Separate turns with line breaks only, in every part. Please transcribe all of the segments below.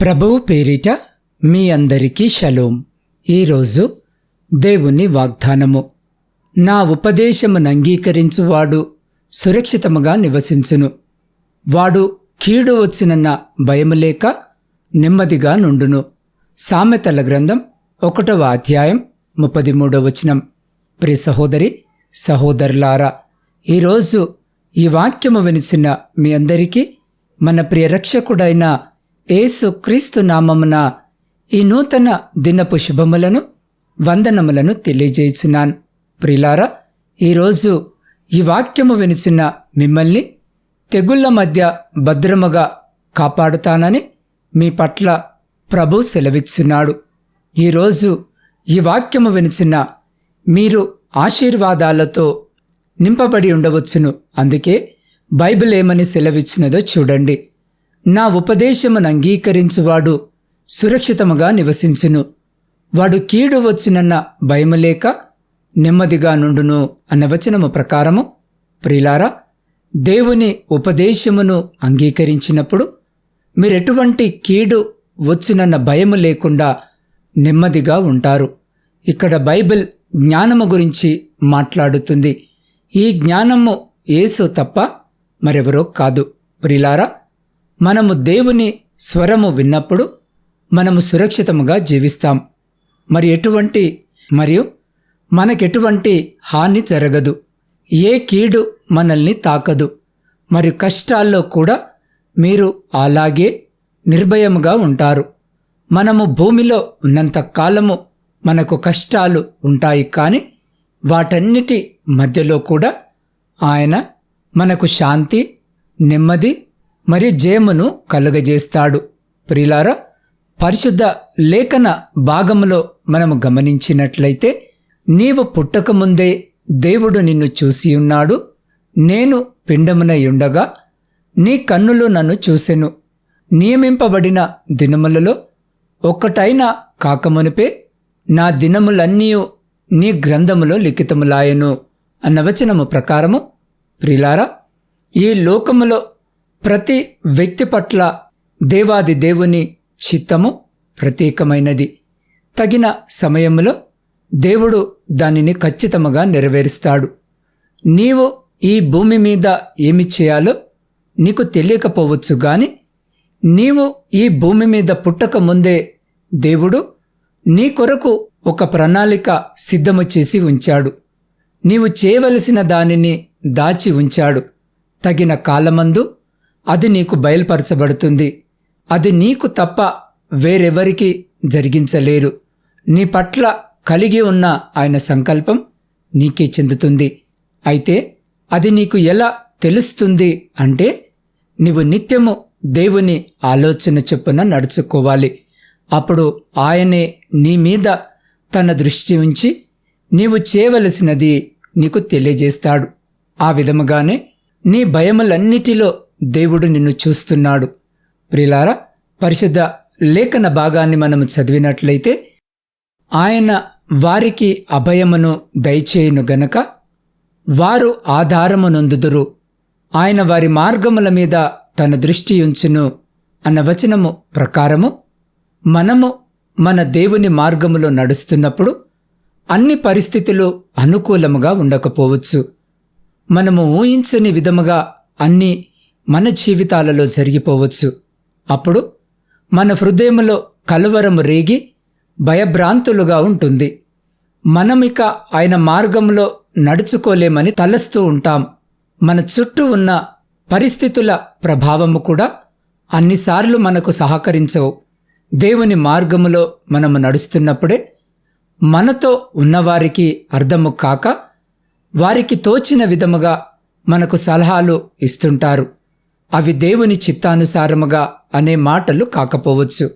ప్రభువు పేరిట మీ అందరికీ షలోం. ఈరోజు దేవుని వాగ్దానము. నా ఉపదేశమును అంగీకరించువాడు సురక్షితముగా నివసించును. వాడు కీడు వచ్చినన్న భయము లేక నెమ్మదిగా నుండును. సామెతల గ్రంథం 1వ అధ్యాయం 33వ వచనం. ప్రియ సహోదరి సహోదరులారా, ఈరోజు ఈ వాక్యము వినిచిన మీ అందరికీ మన ప్రియ రక్షకుడైన యేసు క్రీస్తు నామమున ఈ నూతన దినపు శుభములను వందనములను తెలియజేయుచున్నాను. ప్రియులారా, ఈరోజు ఈ వాక్యము వినిచిన మిమ్మల్ని తెగుళ్ల మధ్య భద్రముగా కాపాడుతానని మీ పట్ల ప్రభు సెలవిచ్చున్నాడు. ఈరోజు ఈ వాక్యము వినిచిన మీరు ఆశీర్వాదాలతో నింపబడి ఉండవచ్చును. అందుకే బైబిల్ ఏమని సెలవిచ్చినదో చూడండి. నా ఉపదేశమును అంగీకరించువాడు సురక్షితముగా నివసించును. వాడు కీడు వచ్చినన్న భయము లేక నెమ్మదిగా నుండును అన్న వచనము ప్రకారము, ప్రియులారా, దేవుని ఉపదేశమును అంగీకరించినప్పుడు మీరెటువంటి కీడు వచ్చినన్న భయము లేకుండా నెమ్మదిగా ఉంటారు. ఇక్కడ బైబిల్ జ్ఞానము గురించి మాట్లాడుతుంది. ఈ జ్ఞానము యేసు తప్ప మరెవరో కాదు. ప్రియులారా, మనము దేవుని స్వరము విన్నప్పుడు మనము సురక్షితముగా జీవిస్తాం. మరియు మనకెటువంటి హాని జరగదు. ఏ కీడు మనల్ని తాకదు. మరియు కష్టాల్లో కూడా మీరు అలాగే నిర్భయముగా ఉంటారు. మనము భూమిలో ఉన్నంత కాలము మనకు కష్టాలు ఉంటాయి, కానీ వాటన్నిటి మధ్యలో కూడా ఆయన మనకు శాంతి, నెమ్మది మరియు జయమును కలుగజేస్తాడు. ప్రియులారా, పరిశుద్ధ లేఖన భాగములో మనము గమనించినట్లయితే, నీవు పుట్టకముందే దేవుడు నిన్ను చూసి ఉన్నాడు. నేను పిండమునై ఉండగా నీ కన్నులు నన్ను చూసెను. నియమింపబడిన దినములలో ఒక్కటైనా కాకమునిపే నా దినములన్నీ నీ గ్రంథములో లిఖితములాయెను అన్న వచనము ప్రకారము, ప్రియులారా, ఈ లోకములో ప్రతి వ్యక్తి పట్ల దేవాది దేవుని చిత్తము ప్రత్యేకమైనది. తగిన సమయములో దేవుడు దానిని ఖచ్చితముగా నెరవేరుస్తాడు. నీవు ఈ భూమి మీద ఏమి చేయాలో నీకు తెలియకపోవచ్చు, గాని నీవు ఈ భూమి మీద పుట్టక ముందే దేవుడు నీ కొరకు ఒక ప్రణాళిక సిద్ధము చేసి ఉంచాడు. నీవు చేయవలసిన దానిని దాచి ఉంచాడు. తగిన కాలమందు అది నీకు బయలుపరచబడుతుంది. అది నీకు తప్ప వేరెవరికి జరిగించలేరు. నీ పట్ల కలిగి ఉన్న ఆయన సంకల్పం నీకే చెందుతుంది. అయితే అది నీకు ఎలా తెలుస్తుంది అంటే, నీవు నిత్యము దేవుని ఆలోచన చొప్పున నడుచుకోవాలి. అప్పుడు ఆయనే నీ మీద తన దృష్టి ఉంచి నీవు చేయవలసినది నీకు తెలియజేస్తాడు. ఆ విధముగానే నీ భయములన్నిటిలో దేవుడు నిన్ను చూస్తున్నాడు. ప్రియులారా, పరిశుద్ధ లేఖన భాగాన్ని మనము చదివినట్లయితే, ఆయన వారికి అభయమును దయచేయును గనక వారు ఆధారము నొందుదురు. ఆయన వారి మార్గముల మీద తన దృష్టి ఉంచును అన్న వచనము ప్రకారము, మనము మన దేవుని మార్గములో నడుస్తున్నప్పుడు అన్ని పరిస్థితులు అనుకూలముగా ఉండకపోవచ్చు. మనము ఊహించని విధముగా అన్నీ మన జీవితాలలో జరిగిపోవచ్చు. అప్పుడు మన హృదయములో కలవరము రేగి భయభ్రాంతులుగా ఉంటుంది. మనమిక ఆయన మార్గంలో నడుచుకోలేమని తలస్తూ ఉంటాం. మన చుట్టూ ఉన్న పరిస్థితుల ప్రభావము కూడా అన్నిసార్లు మనకు సహకరించవు. దేవుని మార్గములో మనము నడుస్తున్నప్పుడే మనతో ఉన్నవారికి అర్థము కాక వారికి తోచిన విధముగా మనకు సలహాలు ఇస్తుంటారు. అవి దేవుని చిత్తానుసారముగా అనే మాటలు కాకపోవచ్చు.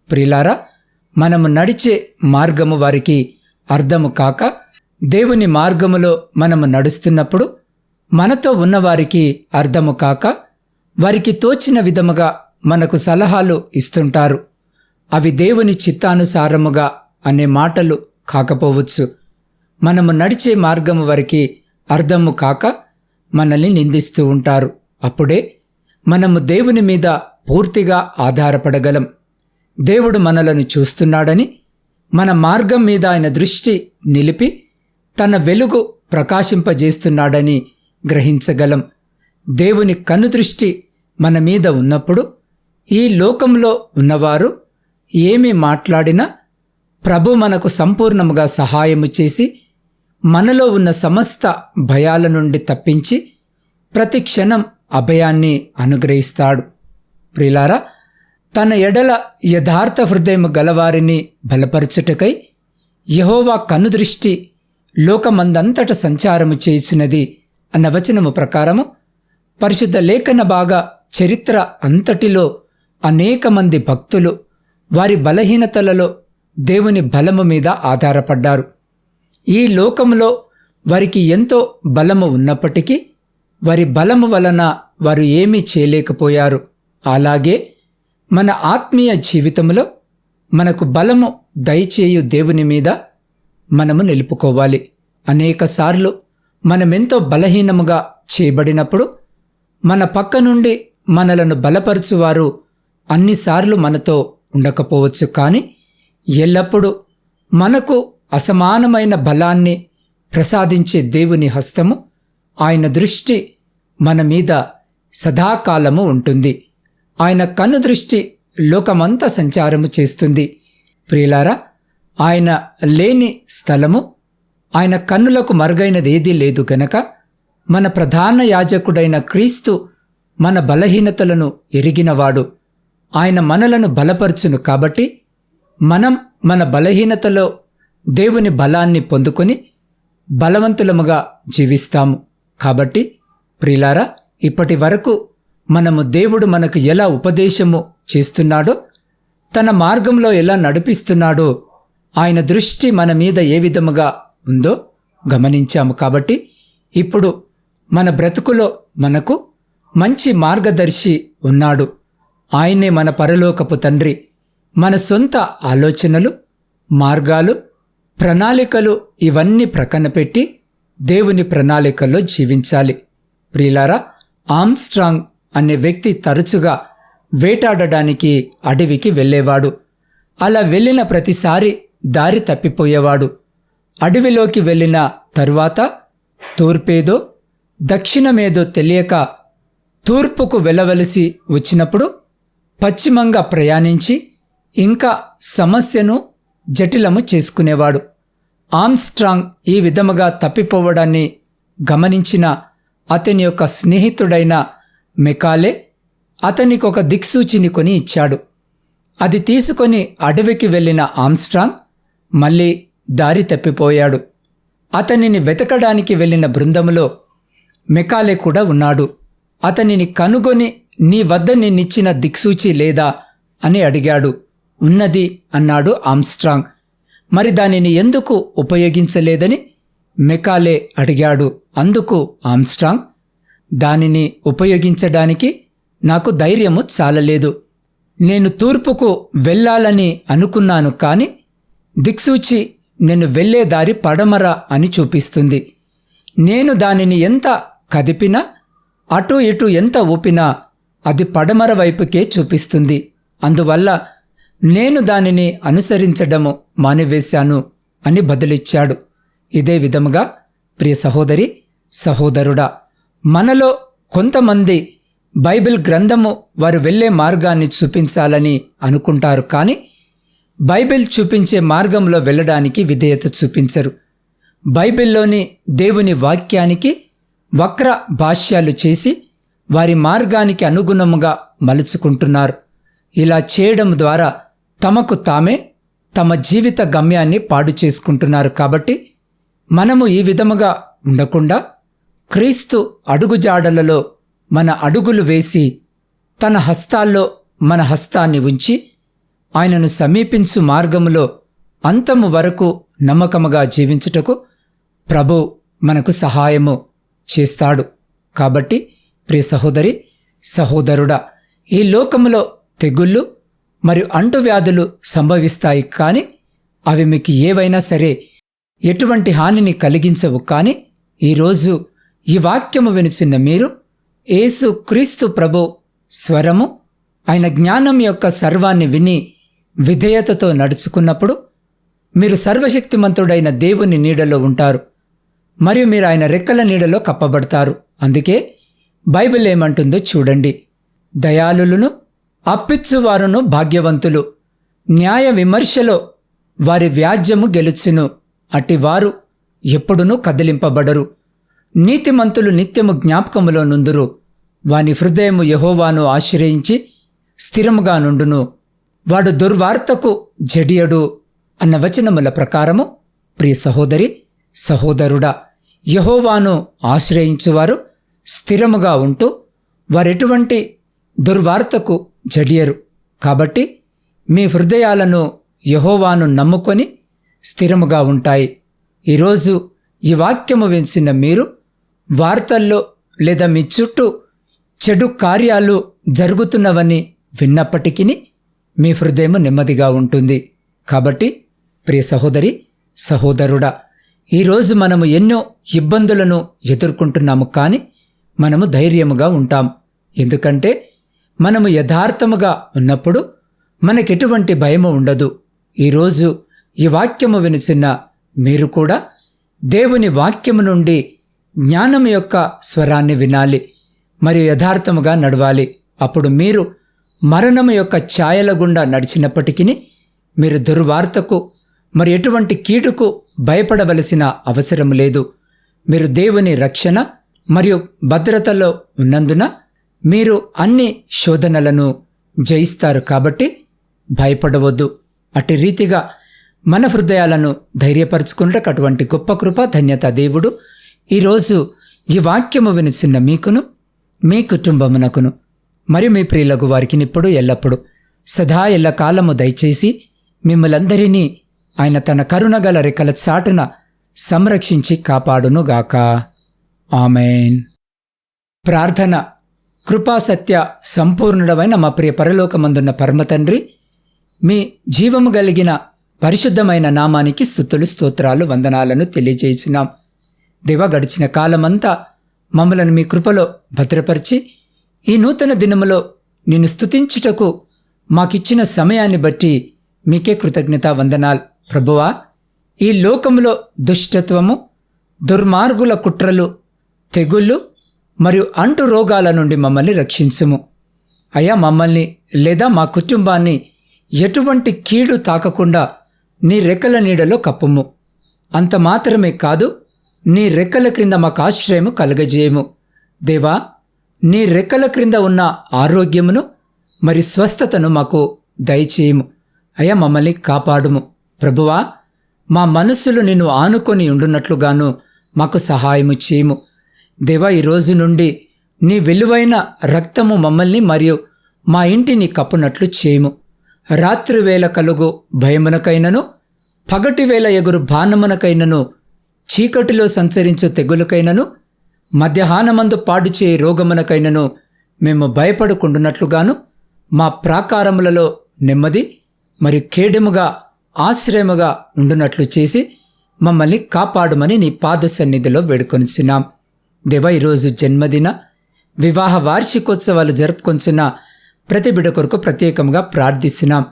ప్రియులారా, మనము నడిచే మార్గము వారికి అర్థము కాక దేవుని మార్గములో మనము నడుస్తున్నప్పుడు మనతో ఉన్నవారికి అర్థము కాక వారికి తోచిన విధముగా మనకు సలహాలు ఇస్తుంటారు. అవి దేవుని చిత్తానుసారముగా అనే మాటలు కాకపోవచ్చు. మనము నడిచే మార్గము వారికి అర్థము కాక మనల్ని నిందిస్తూ ఉంటారు. అప్పుడే మనము దేవుని మీద పూర్తిగా ఆధారపడగలం. దేవుడు మనలను చూస్తున్నాడని, మన మార్గం మీద ఆయన దృష్టి నిలిపి తన వెలుగు ప్రకాశింపజేస్తున్నాడని గ్రహించగలం. దేవుని కనుదృష్టి మన మీద ఉన్నప్పుడు ఈ లోకంలో ఉన్నవారు ఏమి మాట్లాడినా ప్రభు మనకు సంపూర్ణముగా సహాయము చేసి మనలో ఉన్న సమస్త భయాల నుండి తప్పించి ప్రతి క్షణం అభయాన్ని అనుగ్రహిస్తాడు. ప్రియులారా, తన ఎడల యథార్థ హృదయము గలవారిని బలపరచుటకై యెహోవా కనుదృష్టి లోకమందంతట సంచారము చేసినది అన్న వచనము ప్రకారము పరిశుద్ధ లేఖన భాగ చరిత్ర అంతటిలో అనేక మంది భక్తులు వారి బలహీనతలలో దేవుని బలము మీద ఆధారపడ్డారు. ఈ లోకములో వారికి ఎంతో బలము ఉన్నప్పటికీ వారి బలము వలన వారు ఏమీ చేయలేకపోయారు. అలాగే మన ఆత్మీయ జీవితంలో మనకు బలము దయచేయు దేవుని మీద మనము నిలుపుకోవాలి. అనేకసార్లు మనమెంతో బలహీనముగా చేయబడినప్పుడు మన పక్క నుండి మనలను బలపరచువారు అన్నిసార్లు మనతో ఉండకపోవచ్చు, కానీ ఎల్లప్పుడూ మనకు అసమానమైన బలాన్ని ప్రసాదించే దేవుని హస్తము, ఆయన దృష్టి మన మీద సదాకాలము ఉంటుంది. ఆయన కనుదృష్టి లోకమంతా సంచారము చేస్తుంది. ప్రియులారా, ఆయన లేని స్థలము, ఆయన కన్నులకు మరుగైనదేదీ లేదు గనక మన ప్రధాన యాజకుడైన క్రీస్తు మన బలహీనతలను ఎరిగినవాడు. ఆయన మనలను బలపరచును కాబట్టి మనం మన బలహీనతలో దేవుని బలాన్ని పొందుకొని బలవంతులముగా జీవిస్తాము. కాబట్టి ప్రియులారా, ఇప్పటి వరకు మనము దేవుడు మనకు ఎలా ఉపదేశము చేస్తున్నాడో, తన మార్గంలో ఎలా నడిపిస్తున్నాడో, ఆయన దృష్టి మన మీద ఏ విధముగా ఉందో గమనించాము. కాబట్టి ఇప్పుడు మన బ్రతుకులో మనకు మంచి మార్గదర్శి ఉన్నాడు. ఆయనే మన పరలోకపు తండ్రి. మన సొంత ఆలోచనలు, మార్గాలు, ప్రణాళికలు ఇవన్నీ ప్రక్కన పెట్టి దేవుని ప్రణాళికల్లో జీవించాలి. ప్రియులారా, ఆర్మ్స్ట్రాంగ్ అనే వ్యక్తి తరచుగా వేటాడడానికి అడవికి వెళ్ళేవాడు. అలా వెళ్ళిన ప్రతిసారి దారి తప్పిపోయేవాడు. అడవిలోకి వెళ్ళిన తరువాత తూర్పేదో దక్షిణమేదో తెలియక తూర్పుకు వెళ్ళవలసి వచ్చినప్పుడు పశ్చిమంగా ప్రయాణించి ఇంకా సమస్యను జటిలము చేసుకునేవాడు. ఆర్మ్స్ట్రాంగ్ ఈ విధముగా తప్పిపోవడాన్ని గమనించిన అతని యొక్క స్నేహితుడైన మెకాలే అతనికి ఒక దిక్సూచిని కొని ఇచ్చాడు. అది తీసుకొని అడవికి వెళ్ళిన ఆర్మ్స్ట్రాంగ్ మళ్ళీ దారి తప్పిపోయాడు. అతనిని వెతకడానికి వెళ్ళిన బృందములో మెకాలే కూడా ఉన్నాడు. అతనిని కనుగొని, నీ వద్ద నేనిచ్చిన దిక్సూచి లేదా అని అడిగాడు. ఉన్నది అన్నాడు ఆర్మ్స్ట్రాంగ్. మరి దానిని ఎందుకు ఉపయోగించలేదని మెకాలే అడిగాడు. అందుకు ఆర్మ్స్ట్రాంగ్, దానిని ఉపయోగించడానికి నాకు ధైర్యము చాలలేదు. నేను తూర్పుకు వెళ్ళాలని అనుకున్నాను, కానీ దిక్సూచి నేను వెళ్ళే దారి పడమర అని చూపిస్తుంది. నేను దానిని ఎంత కదిపినా, అటు ఇటు ఎంత ఊపినా అది పడమర వైపుకే చూపిస్తుంది. అందువల్ల నేను దానిని అనుసరించడము మానివేశాను అని బదులిచ్చాడు. ఇదే విధముగా ప్రియ సహోదరి, సహోదరుడా, మనలో కొంతమంది బైబిల్ గ్రంథము వారు వెళ్ళే మార్గాన్ని చూపించాలని అనుకుంటారు, కానీ బైబిల్ చూపించే మార్గంలో వెళ్ళడానికి విధేయత చూపించరు. బైబిల్లోని దేవుని వాక్యానికి వక్ర భాష్యాలు చేసి వారి మార్గానికి అనుగుణముగా మలుచుకుంటున్నారు. ఇలా చేయడం ద్వారా తమకు తామే తమ జీవిత గమ్యాన్ని పాడు చేసుకుంటున్నారు. కాబట్టి మనము ఈ విధముగా ఉండకుండా క్రీస్తు అడుగుజాడలలో మన అడుగులు వేసి తన హస్తాల్లో మన హస్తాన్ని ఉంచి ఆయనను సమీపించు మార్గములో అంతము వరకు నమ్మకముగా జీవించుటకు ప్రభు మనకు సహాయము చేస్తాడు. కాబట్టి ప్రియ సహోదరి, సహోదరుడా, ఈ లోకములో తెగుళ్ళు మరియు అంటువ్యాధులు సంభవిస్తాయి, కానీ అవి మీకు ఏవైనా సరే ఎటువంటి హానిని కలిగించవు. కానీ ఈరోజు ఈ వాక్యము వినిచిన మీరు యేసు క్రీస్తు ప్రభు స్వరము, ఆయన జ్ఞానం యొక్క సర్వాన్ని విని విధేయతతో నడుచుకున్నప్పుడు మీరు సర్వశక్తిమంతుడైన దేవుని నీడలో ఉంటారు మరియు మీరు ఆయన రెక్కల నీడలో కప్పబడతారు. అందుకే బైబిల్ ఏమంటుందో చూడండి. దయాళులను అప్పిచ్చువారును భాగ్యవంతులు, న్యాయ విమర్శలో వారి వ్యాజ్యము గెలుచును, అటివారు ఎప్పుడునూ కదిలింపబడరు. నీతిమంతులు నిత్యము జ్ఞాపకములో నుందురు, వాని హృదయము యెహోవాను ఆశ్రయించి స్థిరముగా నుండును. వాడు దుర్వార్తకు జడియడు అన్న వచనముల ప్రకారము ప్రియ సహోదరి సహోదరుడా, యెహోవాను ఆశ్రయించువారు స్థిరముగా ఉంటూ వారెటువంటి దుర్వార్తకు జడియరు. కాబట్టి మీ హృదయాలను యెహోవాను నమ్ముకొని స్థిరముగా ఉంటాయి. ఈరోజు ఈ వాక్యము వినిసిన మీరు వార్తల్లో లేదా మీ చుట్టూ చెడు కార్యాలు జరుగుతున్నవని విన్నప్పటికీ మీ హృదయం నెమ్మదిగా ఉంటుంది. కాబట్టి ప్రియ సహోదరి సహోదరుడా, ఈరోజు మనము ఎన్నో ఇబ్బందులను ఎదుర్కొంటున్నాము, కానీ మనము ధైర్యముగా ఉంటాం. ఎందుకంటే మనము యథార్థముగా ఉన్నప్పుడు మనకెటువంటి భయము ఉండదు. ఈరోజు ఈ వాక్యము వినిచిన మీరు కూడా దేవుని వాక్యము నుండి జ్ఞానం యొక్క స్వరాన్ని వినాలి మరియు యథార్థముగా నడవాలి. అప్పుడు మీరు మరణము యొక్క ఛాయల గుండా నడిచినప్పటికీ మీరు దుర్వార్తకు మరి ఎటువంటి కీడుకు భయపడవలసిన అవసరం లేదు. మీరు దేవుని రక్షణ మరియు భద్రతలో ఉన్నందున మీరు అన్ని శోధనలను జయిస్తారు. కాబట్టి భయపడవద్దు. అట్టి రీతిగా మన హృదయాలను ధైర్యపరచుకున్నట్టు అటువంటి గొప్ప కృప ధన్యత దేవుడు ఈరోజు ఈ వాక్యము వినిచిన మీకును మీ కుటుంబమునకును మరియు మీ ప్రియులకు వారికి ఇప్పుడు ఎల్లప్పుడు సదా ఎల్లకాలము దయచేసి మిమ్మలందరినీ ఆయన తన కరుణగల రెక్కల చాటున సంరక్షించి కాపాడునుగాక. ఆమెన్. ప్రార్థన. కృపాసత్య సంపూర్ణుడమైన మా ప్రియ పరలోకమందున్న పరమతండ్రి, మీ జీవము కలిగిన పరిశుద్ధమైన నామానికి స్తుతులు స్తోత్రాలు వందనాలను తెలియజేసినాం. దేవా, గడిచిన కాలమంతా మమ్మలను మీ కృపలో భద్రపరిచి ఈ నూతన దినములో నిన్ను స్తుతించుటకు మాకిచ్చిన సమయాన్ని బట్టి మీకే కృతజ్ఞత వందనాలు. ప్రభువా, ఈ లోకములో దుష్టత్వము, దుర్మార్గుల కుట్రలు, తెగుళ్ళు మరియు అంటు రోగాల నుండి మమ్మల్ని రక్షించుము. అయ్యా, మమ్మల్ని లేదా మా కుటుంబాన్ని ఎటువంటి కీడు తాకకుండా నీ రెక్కల నీడలో కప్పుము. అంత మాత్రమే కాదు, నీ రెక్కల క్రింద మాకు ఆశ్రయము కలుగజేయము. దేవా, నీ రెక్కల క్రింద ఉన్న ఆరోగ్యమును మరి స్వస్థతను మాకు దయచేయము. అయ్యా, మమ్మల్ని కాపాడుము. ప్రభువా, మా మనస్సులు నిన్ను ఆనుకొని ఉండున్నట్లుగాను మాకు సహాయము చేయము. దేవా, ఈ రోజు నుండి నీ విలువైన రక్తము మమ్మల్ని మరియు మా ఇంటిని కప్పునట్లు చేయము. రాత్రివేళ కలుగు భయమునకైనను, పగటివేళ ఎగురు బాణమునకైనను, చీకటిలో సంచరించు తెగులకైనను, మధ్యాహ్నమందు పాడు చేయి రోగమునకైనను మేము భయపడుకుంటున్నట్లుగాను మా ప్రాకారములలో నెమ్మది మరి కేడెముగా ఆశ్రయముగా ఉండునట్లు చేసి మమ్మల్ని కాపాడుమని నీ పాద సన్నిధిలో వేడుకొనిచున్నాం. దేవా, ఈరోజు జన్మదిన వివాహ వార్షికోత్సవాలు జరుపుకొంచున్న ప్రతి బిడ్డ కొరకు ప్రత్యేకంగా ప్రార్థిస్తున్నాం.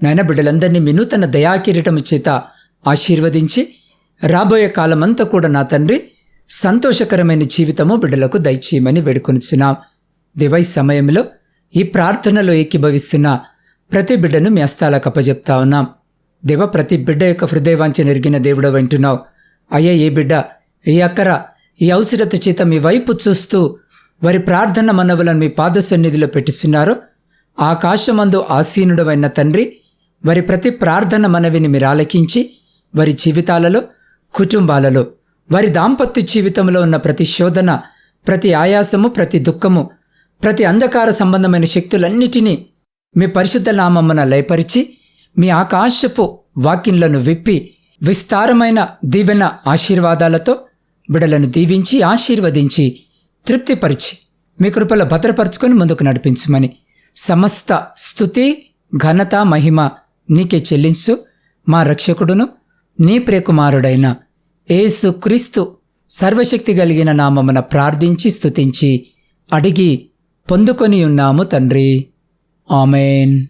నాయన, బిడ్డలందరినీ మీ నూతన దయాకిరీటము చేత ఆశీర్వదించి రాబోయే కాలమంతా కూడా నా తండ్రి సంతోషకరమైన జీవితము బిడ్డలకు దయచేయమని వేడుకొనిచున్నాం. దేవా, ఈ సమయంలో ఈ ప్రార్థనలో ఏకీభవిస్తున్న ప్రతి బిడ్డను మీ హస్తాలకు అప్పజెప్తా ఉన్నాం. దేవ, ప్రతి బిడ్డ యొక్క హృదయవాంఛ నెరిగిన దేవుడు వింటున్నావు. అయ్యా, ఏ బిడ్డ ఏ అక్కర ఈ అవసరత చేత మీ వైపు చూస్తూ వారి ప్రార్థన మనవులను మీ పాద సన్నిధిలో పెట్టిస్తున్నారో, ఆకాశమందు ఆసీనుడవైన తండ్రి, వారి ప్రతి ప్రార్థన మనవిని మీరు ఆలకించి వారి జీవితాలలో, కుటుంబాలలో, వారి దాంపత్య జీవితంలో ఉన్న ప్రతి శోధన, ప్రతి ఆయాసము, ప్రతి దుఃఖము, ప్రతి అంధకార సంబంధమైన శక్తులన్నిటినీ మీ పరిశుద్ధ నామమున లయపరిచి మీ ఆకాశపు వాక్యలను విప్పి విస్తారమైన దీవెన ఆశీర్వాదాలతో బిడలను దీవించి ఆశీర్వదించి తృప్తిపరిచి మీ కృపలో భద్రపరుచుకొని ముందుకు నడిపించమని సమస్త స్తుతి ఘనత మహిమ నీకే చెల్లించు మా రక్షకుడును నీ ప్రియకుమారుడైన యేసుక్రీస్తు సర్వశక్తి కలిగిన నామమున ప్రార్థించి స్తుతించి అడిగి పొందుకొని ఉన్నాము తండ్రి. ఆమెన్.